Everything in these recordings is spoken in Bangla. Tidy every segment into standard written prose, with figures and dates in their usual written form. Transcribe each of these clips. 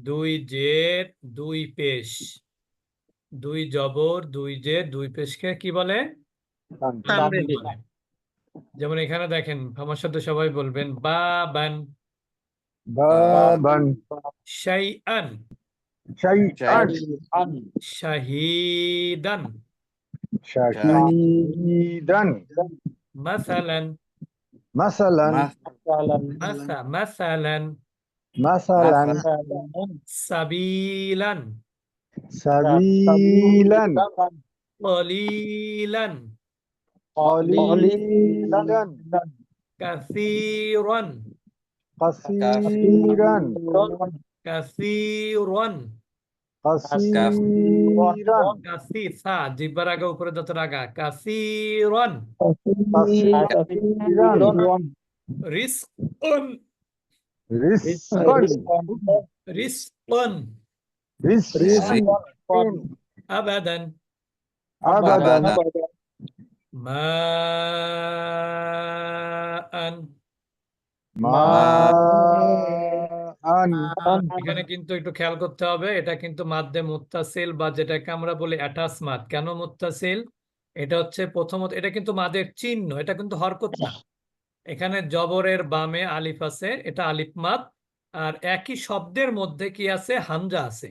দুই জের দুই পেশ, দুই জবর দুই জের দুই পেশকে কি বলে? তানবীন বলে। যেমন এখানে দেখেন, আমার সাথে সবাই বলবেন বাবান, بابا শাইআন, شيئا শাহীদান, شهيدا মাসালান, مثلا মাসালান, مثلا সাবিলান, سبيلا কলিলান, قليلا কাসীরান, كثيرا কাসীরান, كثيرا কাসীর, সা জিহ্বার আগে উপরে যত রাগা, কাসীরান, كثيرا রিজকুন, رزقا রিজকুন, رزقا আবাদান, أبدا মাআন। ماء এখানে কিন্তু একটু খেয়াল করতে হবে, এটা কিন্তু মাদ্দে মুত্তাসিল বা যেটাকে আমরা বলি অ্যাটাচ মাদ। কেন মুত্তাসিল? এটা হচ্ছে প্রথমত, এটা কিন্তু মাদের চিহ্ন, এটা কিন্তু হরকত না। এখানে জবরের বামে আলিফ আছে, এটা আলিফ মাদ। আর একই শব্দের মধ্যে কি আছে? হামজা আছে।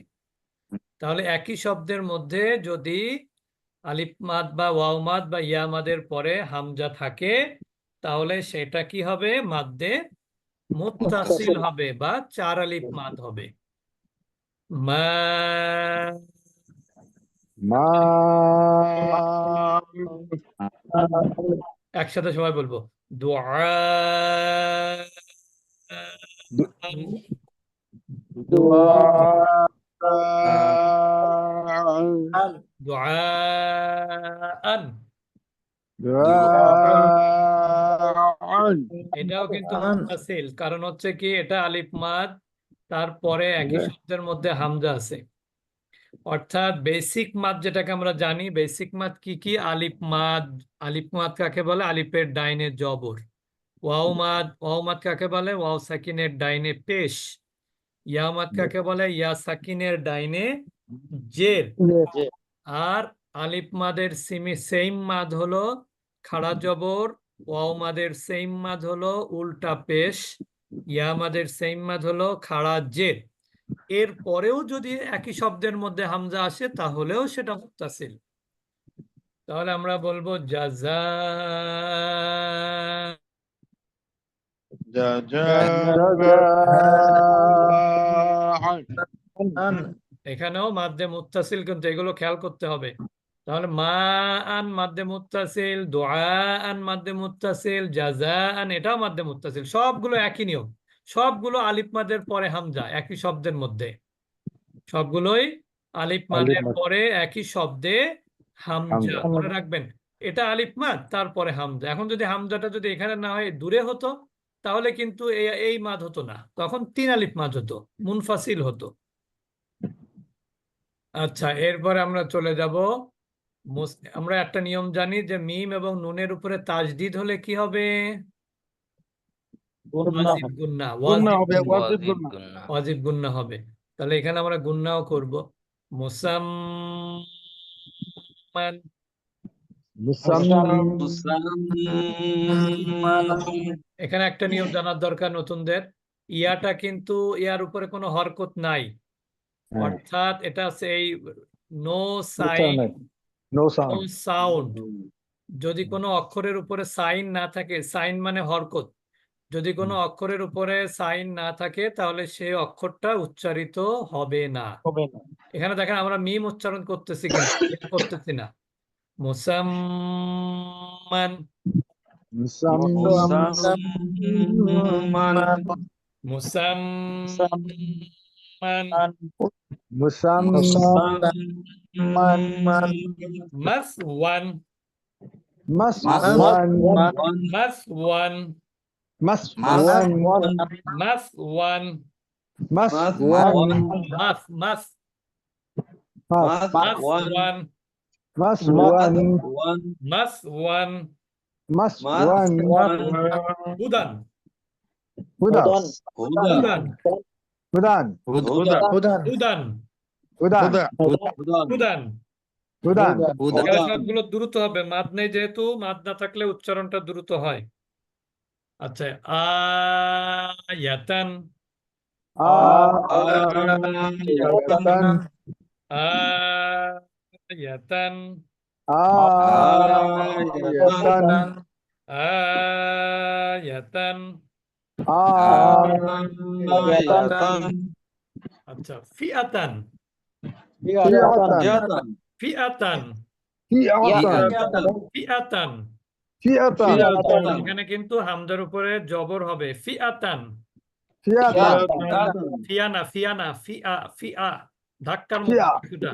তাহলে একই শব্দের মধ্যে যদি আলিফ মাদ বা ওয়াও মাদ বা ইয়া মাদের পরে হামজা থাকে, তাহলে সেটা কি হবে? মাদ্দে মুত্তাসিল হবে বা চার আলিফ মাদ হবে। মা, ماء একসাথে সবাই বলবো, দুআ, دعاء দুআআন। دعاء এটাও কিন্তু মুত্তাসিল, কারণ হচ্ছে কি, এটা আলিফ মাদ, তারপরে একই শব্দের মধ্যে হামজা আছে। অর্থাৎ বেসিক মাদ যেটাকে আমরা জানি, বেসিক মাদ কি কি? আলিফ মাদ। আলিফ মাদ কাকে বলে? আলিফের ডাইনে জবর। ওয়াও মাদ, ওয়াও মাদ কাকে বলে? ওয়াও সাকিনের ডাইনে পেশ। ইয়া মাদ কাকে বলে? ইয়া সাকিনের ডাইনে জের। আর আলিফ মাদের সেম মাদ হলো খাড়া জবর, ওয়াও মাদের সেম মাদ হলো উল্টা পেশ, ইয়া মাদের সেম মাদ হলো খাড়া জের। এর পরেও যদি একই শব্দের মধ্যে হামজা আসে, তাহলেও সেটা মুত্তাসিল। তাহলে আমরা বলবো জাযা, এখানেও মাদ্দে মুত্তাসিল, কিন্তু এগুলো খেয়াল করতে হবে। তাহলে মা আন মাদ্দে মুত্তাসিল, দোয়া আন মাদ্দে মুত্তাসিল, জাযা আন এটাও মাদ্দে মুত্তাসিল। সবগুলো একই নিয়ম, সবগুলো আলিফ মাদের পরে হামজা একই শব্দের মধ্যে, সবগুলোই আলিফ মাদের পরে একই শব্দে হামজা। মনে রাখবেন, এটা আলিফ মাদ তারপরে হামজা। এখন যদি হামজাটা যদি এখানে না হয় দূরে হতো, তাহলে কিন্তু এই মাদ হতো না, তখন তিন আলিফ মাদ হতো, মুনফাসিল হতো। আচ্ছা, এরপরে আমরা চলে যাব। আমরা একটা নিয়ম জানি যে মিম এবং নুনের উপরে তাজদিদ হলে কি হবে? ওয়াজিব গুন্না, ওয়াজিব গুন্না হবে। তাহলে এখানে আমরা গুন্নাও করব। মুসাম্মান, এখানে একটা নিয়ম জানার দরকার নতুনদের। ইয়াটা কিন্তু, ইয়ার উপরে কোনো হরকত নাই, অর্থাৎ এটা সেই no sign, no no sound sound. যদি কোনো অক্ষরের উপরে সাইন না থাকে, সাইন মানে হরকত, যদি কোনো অক্ষরের উপরে সাইন না থাকে, তাহলে সেই অক্ষরটা উচ্চারিত হবে না। এখানে দেখেন আমরা মিম উচ্চারণ করতেছি কিন্তু করতেছি না। মুসাম্মান, মুসাম্মান, মাসওয়ান, مسوان মাসওয়ান, مسوان মাসওয়ান, مسوان মাস মাস, مسوان মাসওয়ান, مسوان মাসওয়ান, مسوان হুদান, هدى হুদান, হুদান হুদা হুদান হুদান হুদান হুদান এখানে সবগুলো দ্রুত হবে, মাদ নেই যেহেতু, মাদ না থাকলে উচ্চারণটা দ্রুত হয়। আচ্ছা, আয়াতান আয়াতান আয়াতান আয়াতান আয়াতান। আয়াতান আচ্ছা, ফিআতান ফিআতান ফিআতান ফিআতান ফিআতান। ফিআতান এখানে কিন্তু হামজার উপরে জবর হবে, ফিআতান। ফিআতান ফিয়ানা ফিয়ানা ফিআ ফিআ, ধাক্কার মতো ফিআ কিছুটা।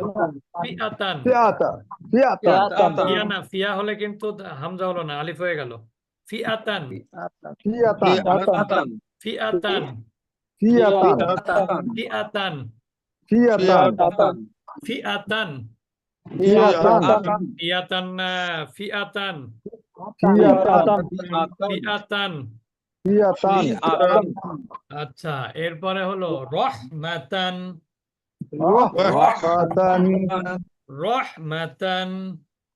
ফিআতান ফিআতান ফিআতান ফিয়ানা, ফিয়া হলে কিন্তু হামজা হলো না, আলিফ হয়ে গেল। ফিআতান ফিআতান ফিআতান ফিআতান ফিআতান ফিআতান ফিআতান ফিআতান ফিআতান ফিআতান ফিআতান ফিআতান। ফিআতান আচ্ছা, এরপরে হলো রহমাতান রহমাতান রহমাতান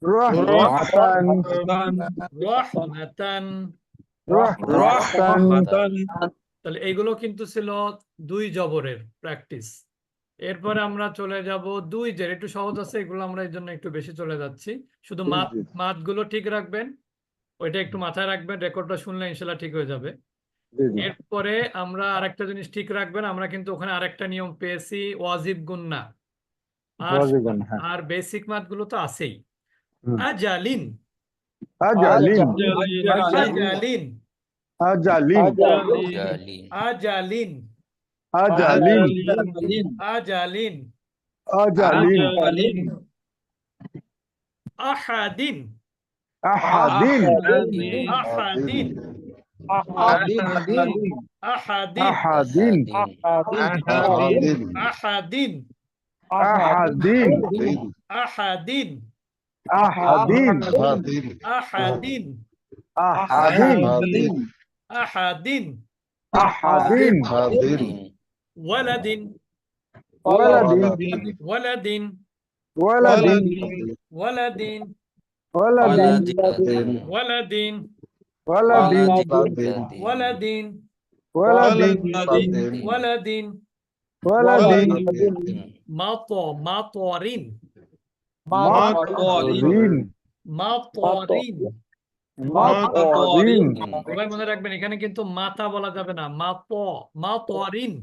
রহমাতান রহমাতান। রহমাতান তাহলে এগুলো কিন্তু ছিল দুই জবরের প্র্যাকটিস। এরপরে আমরা চলে যাব দুই জের, একটু সহজ আছে এগুলো, আমরা এই জন্য একটু বেশি চলে যাচ্ছি। শুধু মাত গুলো ঠিক রাখবেন, ওইটা একটু মাথায় রাখবেন, রেকর্ডটা শুনলে ইনশাল্লাহ ঠিক হয়ে যাবে। এরপরে আমরা আরেকটা জিনিস ঠিক রাখবেন, আমরা কিন্তু ওখানে আরেকটা নিয়ম পেয়েছি, ওয়াজিব গুন্না। আর আর বেসিক মাত গুলো তো আছেই। আজালিন আজালিন আজালিন আজালিন আজালিন আজালিন আজালিন আজালিন আহাদিন আহাদিন আহাদিন আহাদিন আহাদিন আহাদিন আহাদিন আহাদিন আহাদিন আহাদিন আহাদিন আহাদিন আহাদিন ওয়ালাদিন ওয়ালাদিন ওয়ালাদিন ওয়ালাদিন ওয়ালাদিন ওয়ালাদিন ওয়ালাদিন ওয়ালাদিন ওয়ালাদিন ওয়ালাদিন ওয়ালাদিন ওয়ালাদিন মাতরিন মাতরিন মাতরিন। মাতরিন সবাই মনে রাখবেন, এখানে কিন্তু মাতা বলা যাবে না, মাতরিন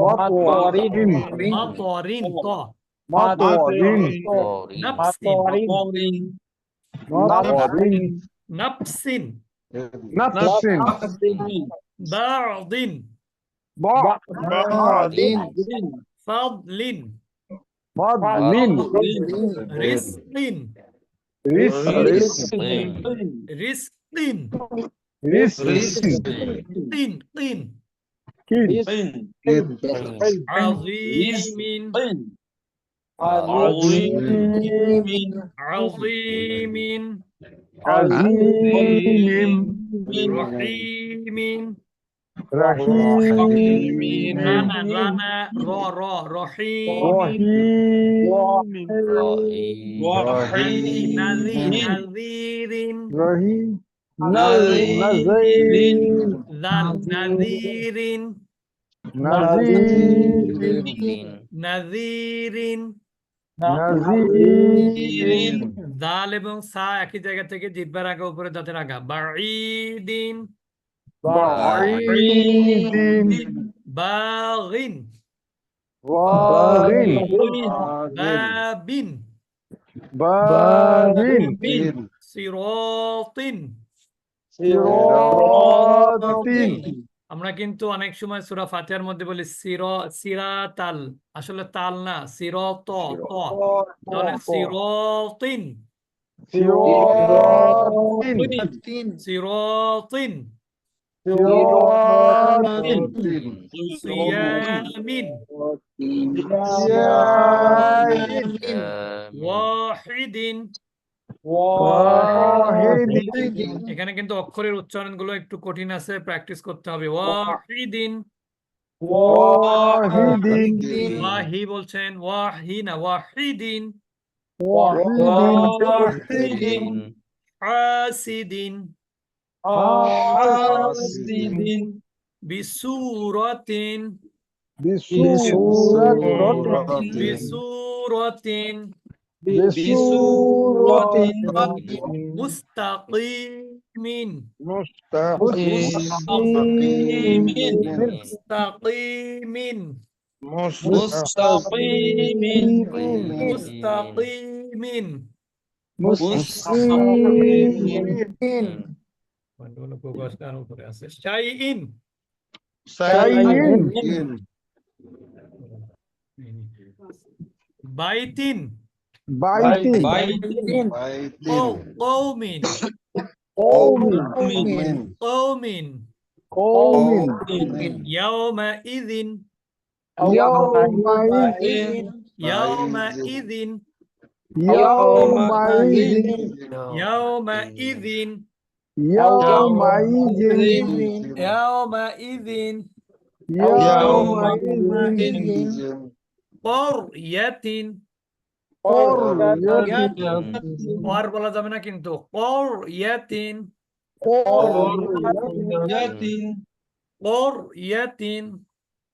মাতরিন মাতরিন ত মাতরিন নাফসিন মাতরিন নাফসিন নাফসিন বা'দিন বা'দিন ফাদলিন ফাদলিন রিজকিন রিজকিন রিজকিন রিজকিন তিন তিন কিন عظيم عظيم عظيم رحيم رحيم رانا رانا را را رحيم رحيم نذير رحيم نذير نذير نذير نذير نذير দাল এবং সা একই জায়গা থেকে জিহ্বার আগা উপরে দাঁতের আগা। বাঈদিন بعيد বাগিন باغ বাবিন باب সিরাতিন। صراط আমরা কিন্তু অনেক সময় সূরা ফাতিহার মধ্যে বলি সিরাতাল, আসলে তাল না, সিরাত ত, তাহলে সিরাতিন صراط সিরাতিন صراط সিয়ামিন ওয়াহিদিন। واحد এখানে কিন্তু অক্ষরের উচ্চারণ গুলো একটু কঠিন আছে, প্র্যাকটিস করতে হবে। ওয়াহিদিন ওয়াহিদিন ওয়াহি বলছেন, ওয়াহি না, ওয়াহিদিন। ওয়াহিদিন হাসিদিন হাসিদিন বিসুরাতিন বিসুরাতিন বিসুরাতিন বিসুরাতিন মুস্তাকিমিন মুস্তাকিমিন মুস্তাকিমিন মুস্তাকিমিন মুস্তাকিমিন মুস্তাকিমিন বন্ধুগুলো প্রকাশটার উপরে আছে। শাইইন সাইয়িন বাইতিন বাইতিন কওমিন কওমিন কওমিন কওমিন ইয়াওমাইযিন ইয়াওমাইযিন ইয়াওমাইযিন ইয়াওমাইযিন ইয়াওমাইযিন ইয়াওমাইযিন ইয়াওমাইযিন ইয়াওমাইযিন ক্বরয়াতিন ক্বরয়াতিন কর বলা যাবে না কিন্তু, ক্বরয়াতিন ক্বরয়াতিন ক্বরয়াতিন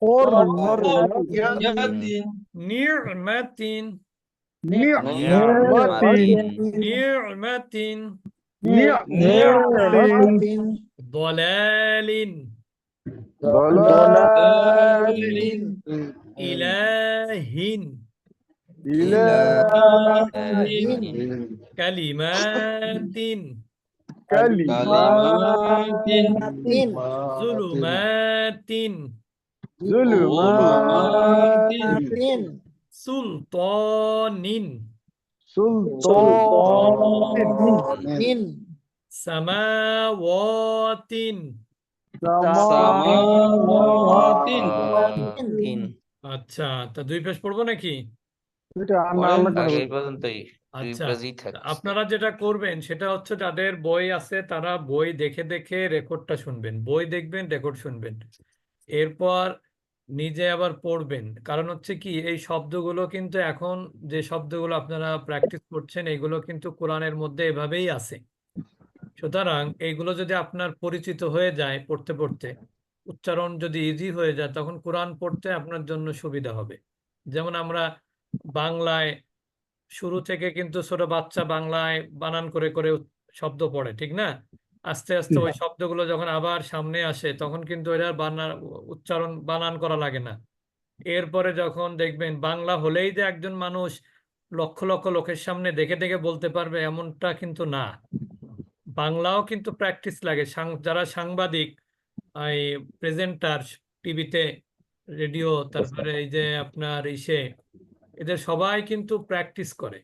ক্বরয়াতিন নি'মাতিন নি'মাতিন নি'মাতিন নি'মাতিন ضلالin ضلالin ilahin إلهٍ kalimatin كلمات zulumatin ظلمات sultanin سلطان samawatin سماوات আচ্ছা, তা দুই পেশ পড়বো নাকি? আগে এই পর্যন্তই দুই আচ্ছা, পেজই থাকছে। আপনারা যেটা করবেন সেটা হচ্ছে যাদের বই আছে তারা বই দেখে দেখে রেকর্ডটা শুনবেন, বই দেখবেন, রেকর্ড শুনবেন, এরপর নিজে আবার পড়বেন। কারণ হচ্ছে কি, এই শব্দগুলো কিন্তু এখন যে শব্দগুলো আপনারা প্র্যাকটিস করছেন এগুলো কিন্তু কোরআনের মধ্যে এভাবেই আছে। সুতরাং এইগুলো যদি আপনার পরিচিত হয়ে যায় পড়তে পড়তে, উচ্চারণ যদি ইজি হয়ে যায়, তখন কোরআন পড়তে আপনার জন্য সুবিধা হবে। যেমন আমরা বাংলায় শুরু থেকে কিন্তু ছোট বাচ্চা বাংলায় বানান করে করে শব্দ পড়ে, ঠিক না? আস্তে আস্তে ওই শব্দগুলো যখন আবার সামনে আসে তখন কিন্তু এটার উচ্চারণ বানান করা লাগে না। এরপরে যখন দেখবেন বাংলা হলেই যে একজন মানুষ লক্ষ লক্ষ লোকের সামনে দেখে দেখে বলতে পারবে এমনটা কিন্তু না, বাংলাও কিন্তু প্র্যাকটিস লাগে। যারা সাংবাদিক, এই প্রেজেন্টার, টিভিতে, রেডিও, তারপরে এই যে আপনার এদের সবাই কিন্তু প্র্যাকটিস করে।